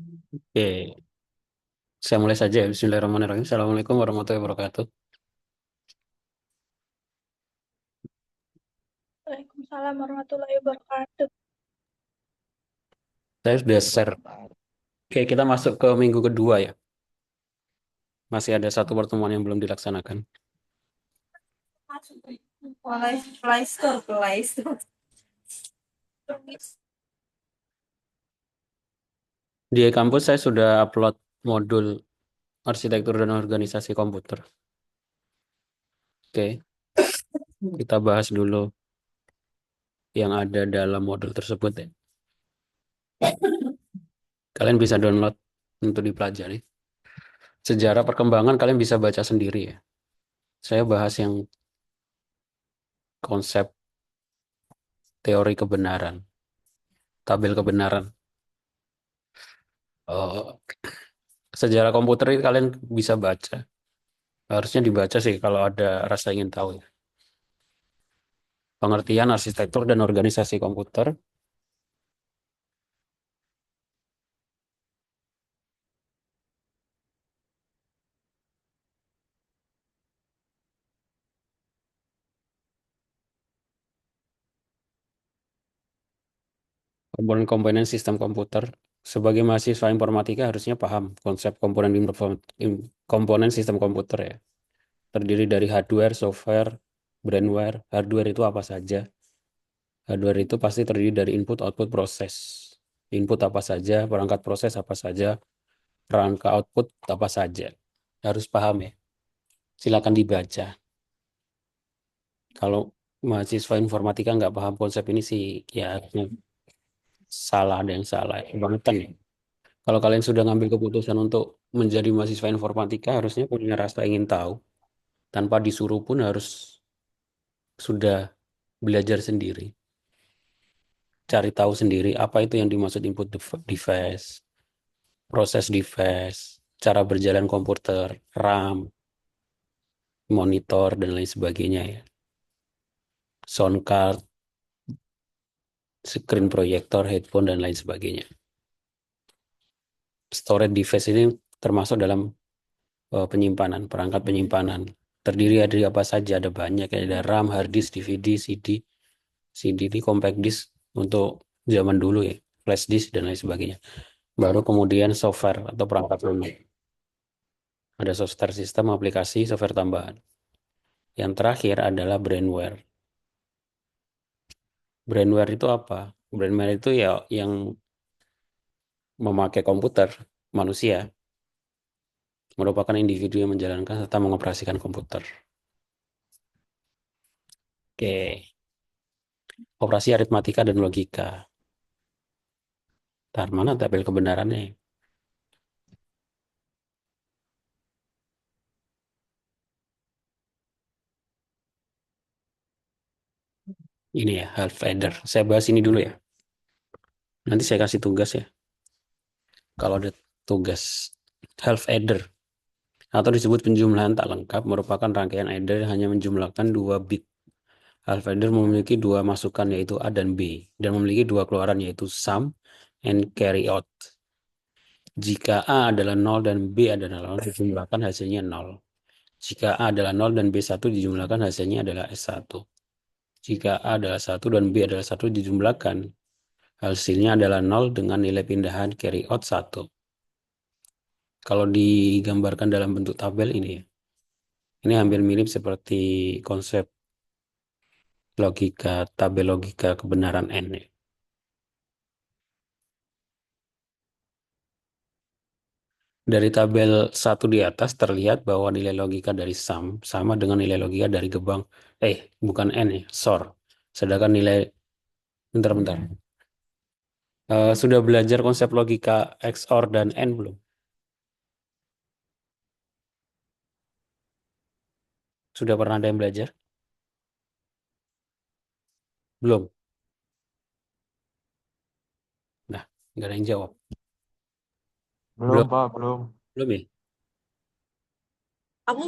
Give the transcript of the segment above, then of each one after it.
Oke, saya mulai saja ya. Bismillahirrahmanirrahim. Assalamualaikum warahmatullahi wabarakatuh. Waalaikumsalam warahmatullahi wabarakatuh. Saya sudah share. Oke, kita masuk ke minggu kedua ya. Masih ada satu pertemuan yang belum dilaksanakan. Play Store, Play Store. Di kampus saya sudah upload modul arsitektur dan organisasi komputer. Oke, kita bahas dulu yang ada dalam modul tersebut ya. Kalian bisa download untuk dipelajari. Sejarah perkembangan kalian bisa baca sendiri ya. Saya bahas yang konsep teori kebenaran, tabel kebenaran. Oh, sejarah komputer itu kalian bisa baca. Harusnya dibaca sih kalau ada rasa ingin tahu ya. Pengertian arsitektur dan organisasi komputer, komponen-komponen sistem komputer. Sebagai mahasiswa informatika harusnya paham konsep komponen sistem komputer ya. Terdiri dari hardware, software, brandware. Hardware itu apa saja? Hardware itu pasti terdiri dari input-output proses. Input apa saja, perangkat proses apa saja, rangka output apa saja. Harus paham ya. Silakan dibaca. Kalau mahasiswa informatika nggak paham konsep ini sih ya salah, ada yang salah kebangetan ya. Kalau kalian sudah ngambil keputusan untuk menjadi mahasiswa informatika harusnya punya rasa ingin tahu tanpa disuruh pun harus sudah belajar sendiri, cari tahu sendiri apa itu yang dimaksud input device, proses device, cara berjalan komputer, RAM, monitor dan lain sebagainya ya, sound card, screen projector, headphone dan lain sebagainya. Storage device ini termasuk dalam penyimpanan, perangkat penyimpanan. Terdiri dari apa saja? Ada banyak, ada RAM, hard disk, DVD, CD. CD ini compact disk untuk zaman dulu ya, flash disk dan lain sebagainya. Baru kemudian software atau perangkat lunak. Ada software sistem, aplikasi, software tambahan. Yang terakhir adalah brandware. Brandware itu apa? Brandware itu ya yang memakai komputer manusia merupakan individu yang menjalankan serta mengoperasikan komputer. Oke, operasi aritmatika dan logika. Ntar mana tabel kebenarannya? Ini ya, half adder. Saya bahas ini dulu ya. Nanti saya kasih tugas ya. Kalau ada tugas half adder atau disebut penjumlahan tak lengkap merupakan rangkaian adder yang hanya menjumlahkan 2 bit. Half adder memiliki dua masukan yaitu A dan B dan memiliki dua keluaran yaitu sum and carry out. Jika A adalah 0 dan B adalah 0, dijumlahkan hasilnya 0. Jika A adalah 0 dan B1 dijumlahkan hasilnya adalah S1. Jika A adalah 1 dan B adalah 1 dijumlahkan, hasilnya adalah 0 dengan nilai pindahan carry out 1. Kalau digambarkan dalam bentuk tabel ini, ini hampir mirip seperti konsep logika, tabel logika kebenaran N. Ya. Dari tabel 1 di atas terlihat bahwa nilai logika dari sum sama dengan nilai logika dari gebang, bukan N ya, SOR. Sedangkan nilai, bentar-bentar. Sudah belajar konsep logika XOR dan N belum? Sudah pernah ada yang belajar? Belum? Nah, nggak ada yang jawab. Belum, Belum, Pak, belum. belum ya? Aku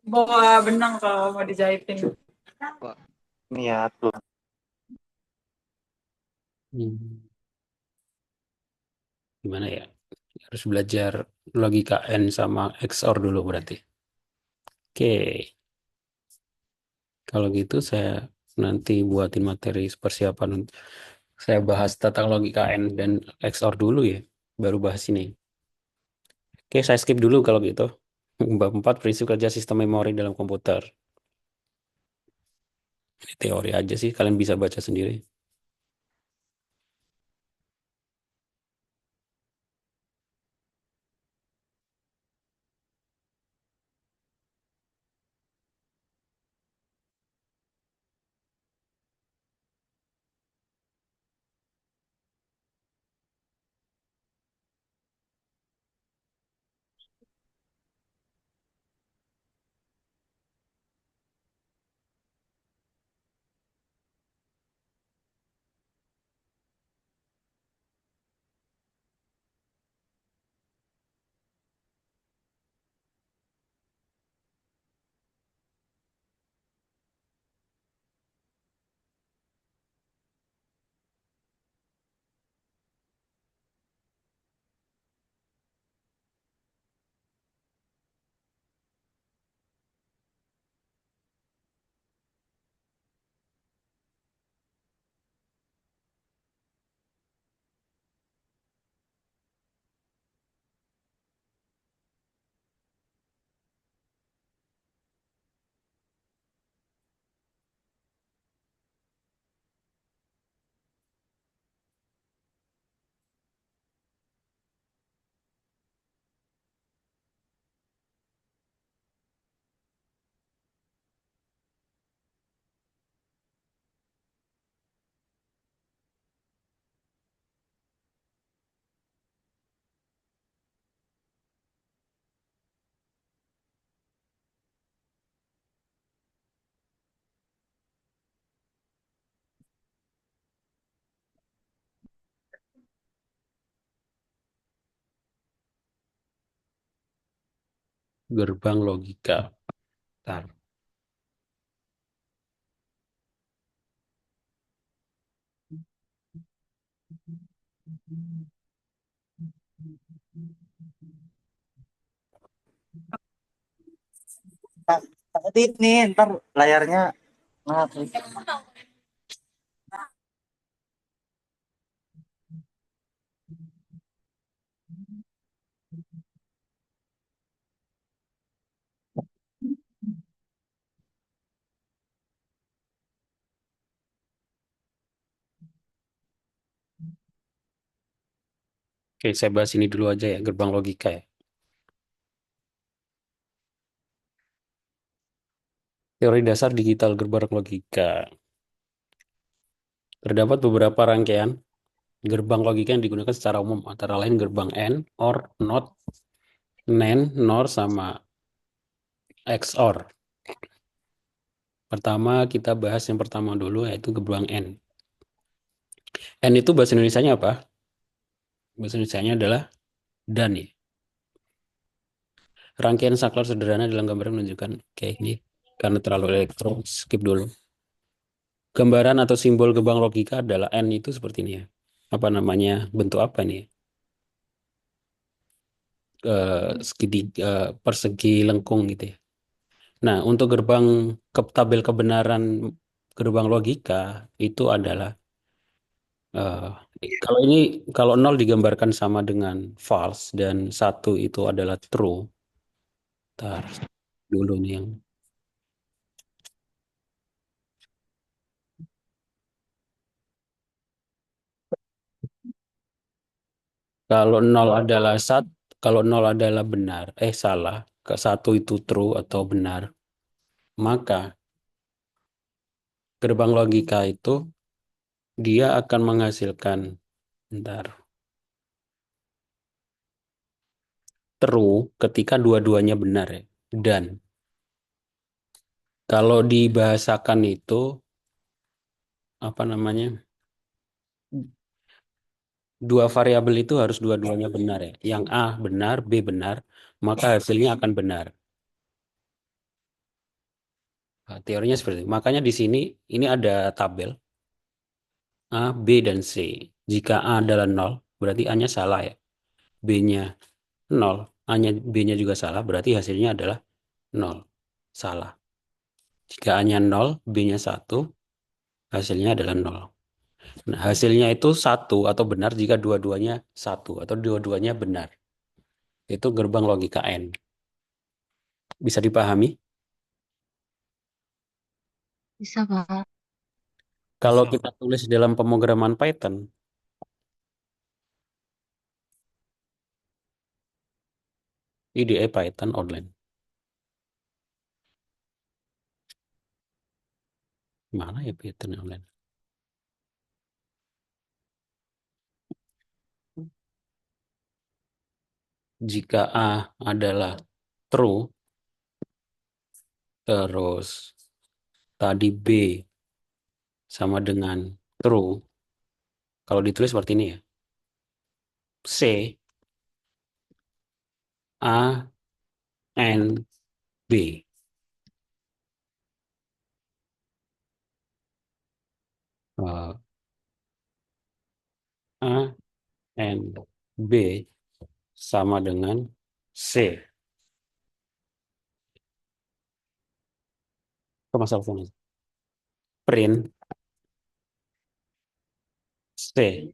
bawa benang kalau mau dijahitin. Pak, niat belum. Hmm, Gimana ya? Harus belajar logika N sama XOR dulu berarti. Oke, kalau gitu saya nanti buatin materi persiapan. Saya bahas tentang logika N dan XOR dulu ya, baru bahas ini. Oke, saya skip dulu kalau gitu. Bab 4, prinsip kerja sistem memori dalam komputer. Ini teori aja sih, kalian bisa baca sendiri. Gerbang logika. Bentar. Tadi nih, ntar layarnya ngap. Oke, saya bahas ini dulu aja ya, gerbang logika ya. Teori dasar digital gerbang logika. Terdapat beberapa rangkaian gerbang logika yang digunakan secara umum, antara lain gerbang AND, OR, NOT, NAND, NOR, sama XOR. Pertama, kita bahas yang pertama dulu, yaitu gerbang AND. AND itu bahasa Indonesianya apa? Bahasa Indonesianya adalah dan ya. Rangkaian saklar sederhana dalam gambar menunjukkan, oke ini karena terlalu elektro, skip dulu. Gambaran atau simbol gerbang logika adalah N itu seperti ini ya. Apa namanya? Bentuk apa nih? Persegi lengkung gitu ya. Nah, untuk gerbang tabel kebenaran gerbang logika itu adalah eh, kalau ini kalau nol digambarkan sama dengan false dan satu itu adalah true. Ntar dulu nih yang kalau nol adalah kalau nol adalah benar, salah, ke satu itu true atau benar, maka gerbang logika itu dia akan menghasilkan bentar, true ketika dua-duanya benar ya. Dan kalau dibahasakan itu apa namanya? Dua variabel itu harus dua-duanya benar ya. Yang A benar, B benar, maka hasilnya akan benar. Nah, teorinya seperti itu. Makanya di sini ini ada tabel A, B, dan C. Jika A adalah nol, berarti A-nya salah ya. B-nya 0, A-nya B-nya juga salah, berarti hasilnya adalah 0. Salah. Jika A-nya 0, B-nya 1, hasilnya adalah 0. Nah, hasilnya itu 1 atau benar jika dua-duanya 1 atau dua-duanya benar. Itu gerbang logika N. Bisa dipahami? Bisa, Pak. Kalau Bisa, kita Pak. tulis dalam pemrograman Python, IDE Python online. Mana ya Python online? Jika A adalah true, terus tadi B sama dengan true, kalau ditulis seperti ini ya. C, A, N, B. Eh, A, N, B sama dengan C. Apa masalahnya? Print C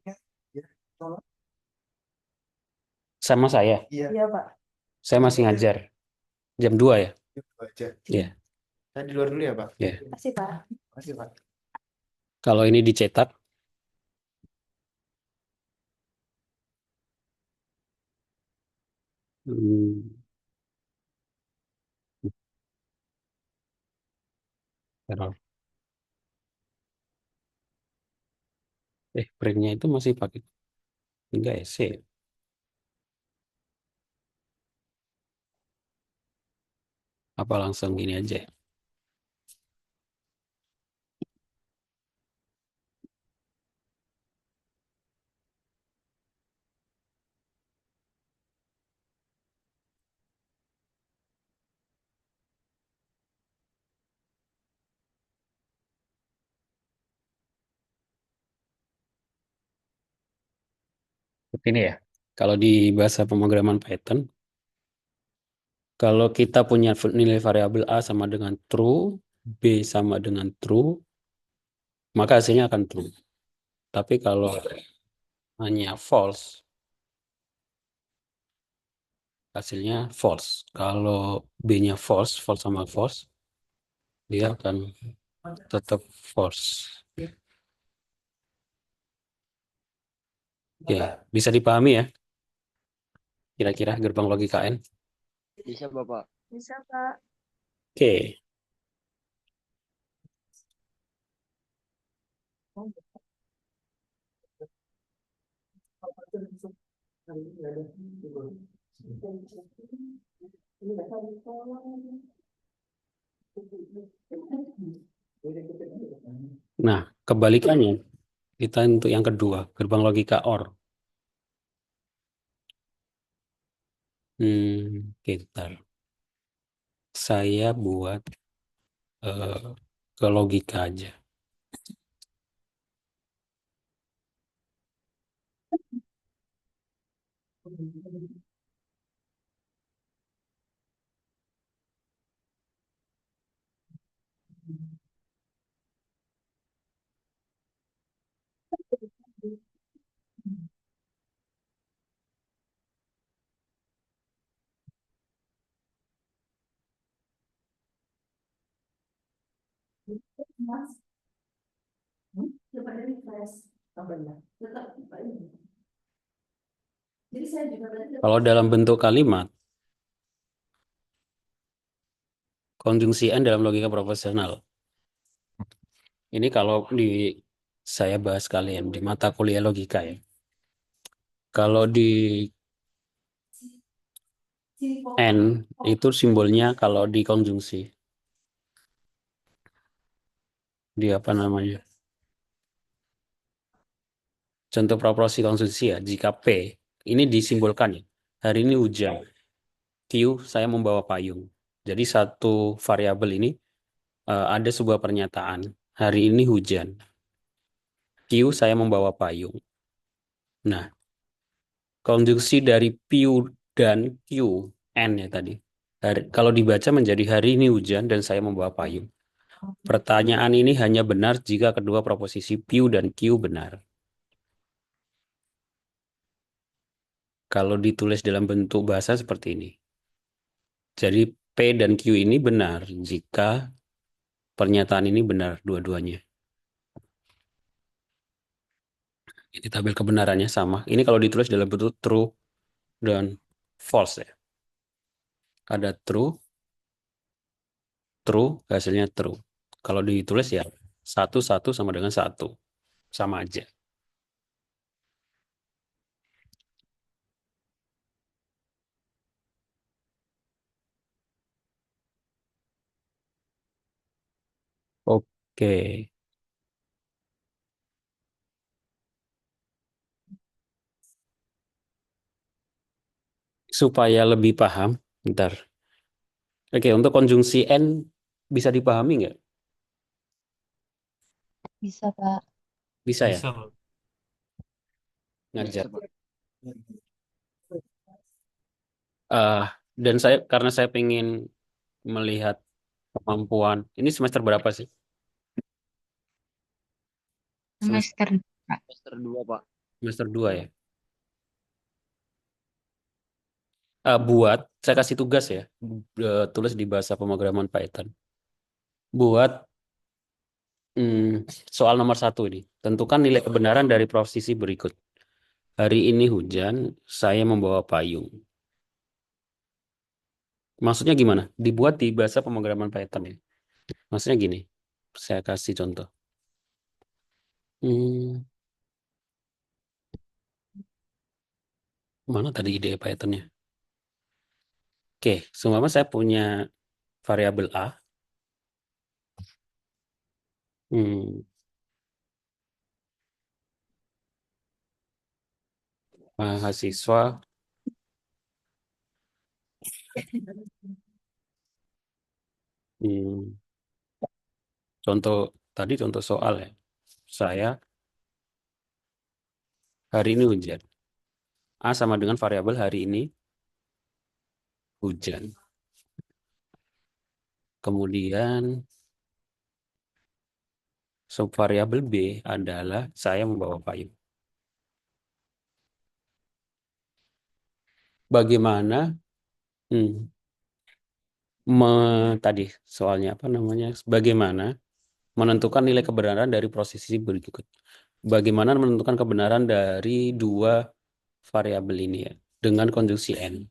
sama saya. Iya. Iya, Pak. Saya masih ngajar. Jam 2 ya? Aja. Iya. Saya di luar dulu ya, Pak. Iya. Kasih, Pak. Makasih, Pak. Kalau ini dicetak, hmm, error. Printnya itu masih pakai enggak ya C. Apa langsung gini aja? Seperti ini ya. Kalau di bahasa pemrograman Python, kalau kita punya nilai variabel A sama dengan true, B sama dengan true, maka hasilnya akan true. Tapi kalau hanya false, hasilnya false. Kalau B-nya false, false sama false, dia akan tetap false. Ya, bisa dipahami ya, kira-kira gerbang logika N. Bisa, Bapak. Bisa, Pak. Oke. Nah, kebalikannya, kita untuk yang kedua, gerbang logika OR. Bentar. Saya buat ke logika aja. Mas, coba dari refresh. Tambahnya. Tetap Pak ini. Jadi saya juga tadi Kalau dalam bentuk kalimat, konjungsi N dalam logika proposisional. Ini kalau saya bahas kalian di mata kuliah logika ya. Kalau di N itu simbolnya kalau di konjungsi. Di apa namanya? Contoh proporsi konjungsi ya. Jika P ini disimbolkan ya. Hari ini hujan. Q saya membawa payung. Jadi satu variabel ini ada sebuah pernyataan. Hari ini hujan. Q saya membawa payung. Nah, Konjungsi dari P dan Q, N ya tadi. Kalau dibaca menjadi hari ini hujan dan saya membawa payung. Pertanyaan ini hanya benar jika kedua proposisi P dan Q benar. Kalau ditulis dalam bentuk bahasa seperti ini. Jadi P dan Q ini benar jika pernyataan ini benar dua-duanya. Ini tabel kebenarannya sama. Ini kalau ditulis dalam bentuk true dan false ya. Ada true, true, hasilnya true. Kalau ditulis ya satu satu sama dengan satu, sama aja. Oke, supaya lebih paham, bentar. Oke, untuk konjungsi N bisa dipahami nggak? Bisa, Pak. Bisa ya? Bisa, Pak. Ngajar. Bisa, Pak. Eh, dan karena saya pengen melihat kemampuan. Ini semester berapa sih? Semester, Pak. Semester 2, Pak. Semester 2 ya. Saya kasih tugas ya, tulis di bahasa pemrograman Python. Buat soal nomor 1 ini. Tentukan nilai kebenaran dari posisi berikut. Hari ini hujan, saya membawa payung. Maksudnya gimana? Dibuat di bahasa pemrograman Python ya. Maksudnya gini, saya kasih contoh. Hmm, Mana tadi ide Pythonnya? Oke, seumpama saya punya variabel A. Hmm, Mahasiswa. Hmm, contoh soal ya. Saya hari ini hujan. A sama dengan variabel hari ini hujan. Kemudian subvariabel B adalah saya membawa payung. Bagaimana hmm, tadi soalnya apa namanya? Bagaimana menentukan nilai kebenaran dari posisi berikut? Bagaimana menentukan kebenaran dari dua variabel ini ya dengan konjungsi N.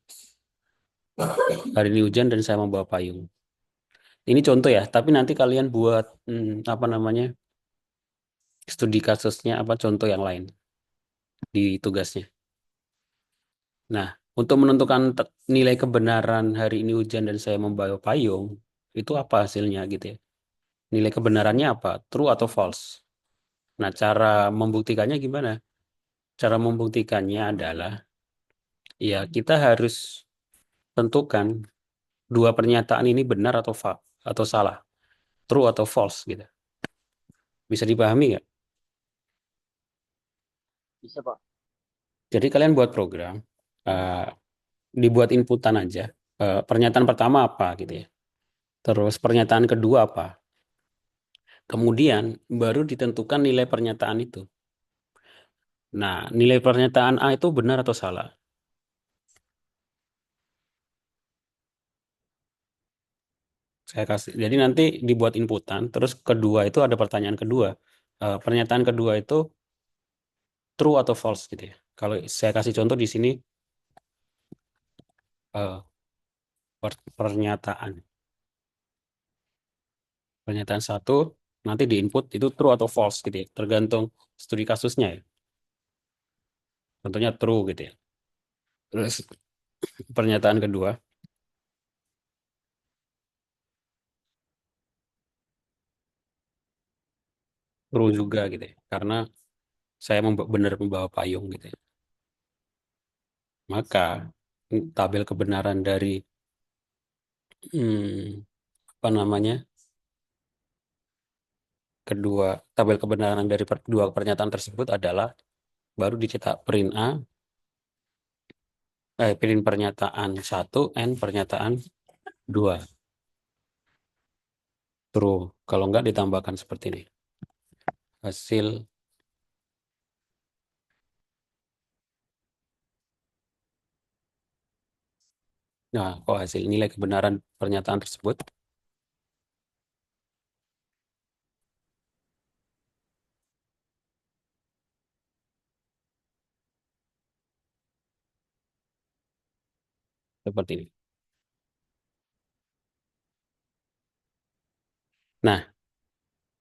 Hari ini hujan dan saya membawa payung. Ini contoh ya, tapi nanti kalian buat apa namanya? Studi kasusnya apa contoh yang lain di tugasnya. Nah, untuk menentukan nilai kebenaran hari ini hujan dan saya membawa payung, itu apa hasilnya gitu ya? Nilai kebenarannya apa? True atau false? Nah, cara membuktikannya gimana? Cara membuktikannya adalah ya kita harus tentukan dua pernyataan ini benar atau salah, true atau false gitu. Bisa dipahami nggak? Bisa, Pak. Jadi kalian buat program, eh, dibuat inputan aja. Pernyataan pertama apa gitu ya. Terus pernyataan kedua apa? Kemudian baru ditentukan nilai pernyataan itu. Nah, nilai pernyataan A itu benar atau salah? Saya kasih. Jadi nanti dibuat inputan, terus kedua itu ada pertanyaan kedua. Pernyataan kedua itu true atau false gitu ya. Kalau saya kasih contoh di sini eh, pernyataan. Pernyataan satu nanti di input itu true atau false gitu ya. Tergantung studi kasusnya ya. Contohnya true gitu ya. Terus pernyataan kedua true juga gitu ya. Karena saya benar membawa payung gitu ya. Maka tabel kebenaran dari hmm, apa namanya tabel kebenaran dari dua pernyataan tersebut adalah baru dicetak print A Pilih pernyataan 1 and pernyataan 2. True. Kalau enggak ditambahkan seperti ini. Hasil. Nah, kok hasil nilai kebenaran pernyataan tersebut? Seperti ini. Nah,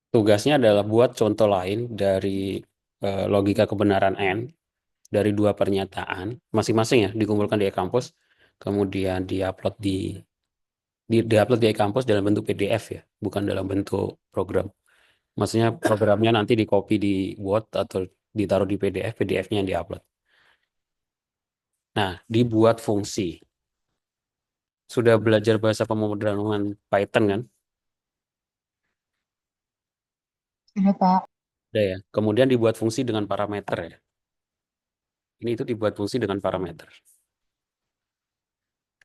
tugasnya adalah buat contoh lain dari logika kebenaran N dari dua pernyataan masing-masing ya, dikumpulkan di e-kampus, kemudian diupload diupload di e-kampus dalam bentuk PDF ya, bukan dalam bentuk program. Maksudnya programnya nanti di copy di Word atau ditaruh di PDF, PDF-nya yang diupload. Nah, dibuat fungsi. Sudah belajar bahasa pemrograman Python kan? Sudah, Pak. Udah ya. Kemudian dibuat fungsi dengan parameter ya. Ini itu dibuat fungsi dengan parameter.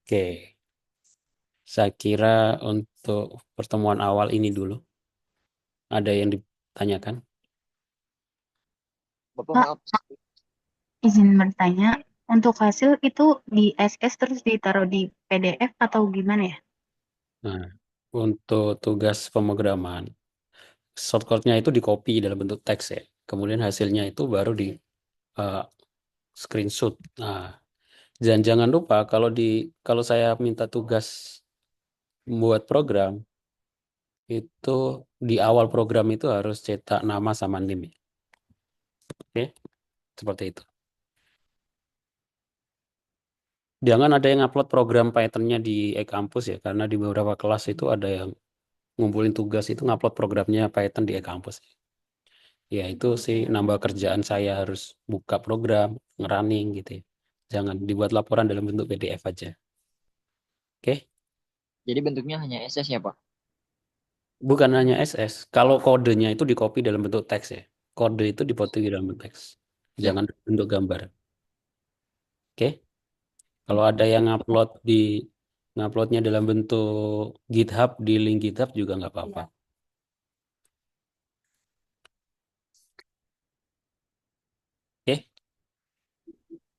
Oke. Saya kira untuk pertemuan awal ini dulu. Ada yang ditanyakan? Bapak Pak, maaf, izin bertanya, untuk hasil itu di SS terus ditaruh di PDF atau gimana ya? Nah, untuk tugas pemrograman, shortcut-nya itu di copy dalam bentuk teks ya. Kemudian hasilnya itu baru di uh, screenshot. Nah, dan jangan lupa kalau saya minta tugas buat program, itu di awal program itu harus cetak nama sama NIM. Oke, seperti itu. Jangan ada yang upload program Python-nya di e-kampus ya, karena di beberapa kelas itu ada yang ngumpulin tugas itu ngupload programnya Python di e-kampus. Ya itu sih nambah kerjaan saya harus buka program, ngerunning gitu ya. Jangan dibuat laporan dalam bentuk PDF aja. Oke, jadi bentuknya hanya SS ya, Pak? bukan hanya SS. Kalau kodenya itu di copy dalam bentuk teks ya. Kode itu dipotong dalam bentuk teks. Siap. Jangan bentuk gambar. Oke. Kalau ada yang nguploadnya dalam bentuk GitHub di link GitHub juga nggak apa-apa. Oke.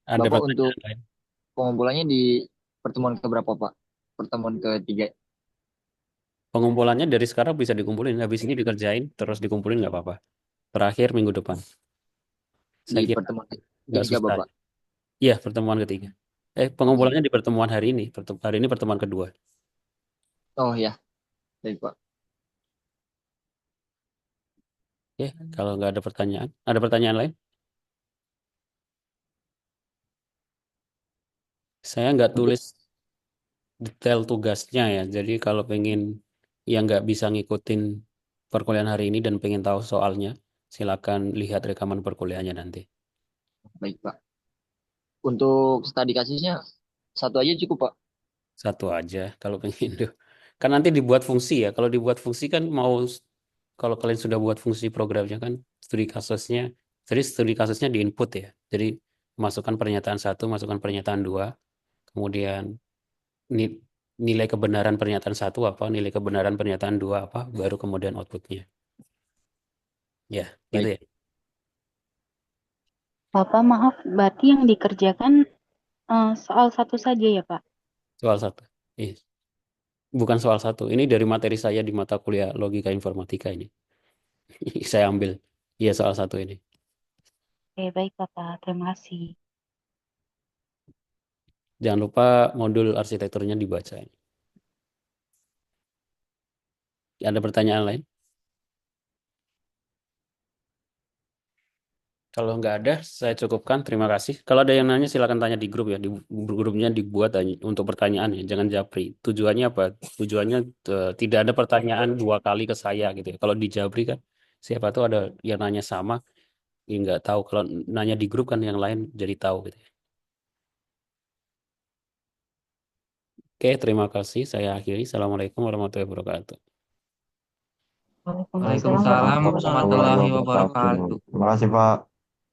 Ada Bapak untuk pertanyaan lain? pengumpulannya di pertemuan keberapa, Pak? Pertemuan ketiga Pengumpulannya dari sekarang bisa dikumpulin. Habis ini dikerjain, terus dikumpulin nggak apa-apa. Terakhir minggu depan. di Saya kira pertemuan nggak ketiga, susah. Bapak. Iya, pertemuan ketiga. Pengumpulannya di pertemuan hari ini. Hari ini pertemuan kedua. Oh ya, baik, Pak. Oke, kalau nggak ada pertanyaan. Ada pertanyaan lain? Saya nggak tulis detail tugasnya ya. Jadi kalau pengen yang nggak bisa ngikutin perkuliahan hari ini dan pengen tahu soalnya, silakan lihat rekaman perkuliahannya nanti. Baik, Pak. Untuk studi kasusnya satu aja cukup, Pak. Satu aja kalau pengen tuh. Kan nanti dibuat fungsi ya. Kalau dibuat fungsi kan kalau kalian sudah buat fungsi programnya kan studi kasusnya, jadi studi kasusnya di input ya. Jadi masukkan pernyataan 1, masukkan pernyataan 2, kemudian ni- nilai kebenaran pernyataan 1 apa, nilai kebenaran pernyataan 2 apa, baru kemudian outputnya. Ya, gitu Baik. ya. Bapak, maaf, berarti yang dikerjakan soal satu saja ya, Pak? Soal 1. Bukan soal 1. Ini dari materi saya di mata kuliah logika informatika ini. Saya ambil. Iya, soal 1 ini. Oke, baik, Bapak. Terima kasih. Jangan lupa modul arsitekturnya dibaca. Ada pertanyaan lain? Kalau nggak ada, saya cukupkan. Terima kasih. Kalau ada yang nanya, silakan tanya di grup ya. Di grupnya dibuat untuk pertanyaan ya. Jangan japri. Tujuannya apa? Tujuannya tidak ada pertanyaan 2 kali ke saya gitu ya. Kalau di japri kan, siapa tuh ada yang nanya sama, ya nggak tahu. Kalau nanya di grup kan yang lain jadi tahu gitu ya. Oke, terima kasih. Saya akhiri. Assalamualaikum warahmatullahi wabarakatuh. Waalaikumsalam Waalaikumsalam warahmatullahi warahmatullahi wabarakatuh. wabarakatuh. Terima kasih, Pak.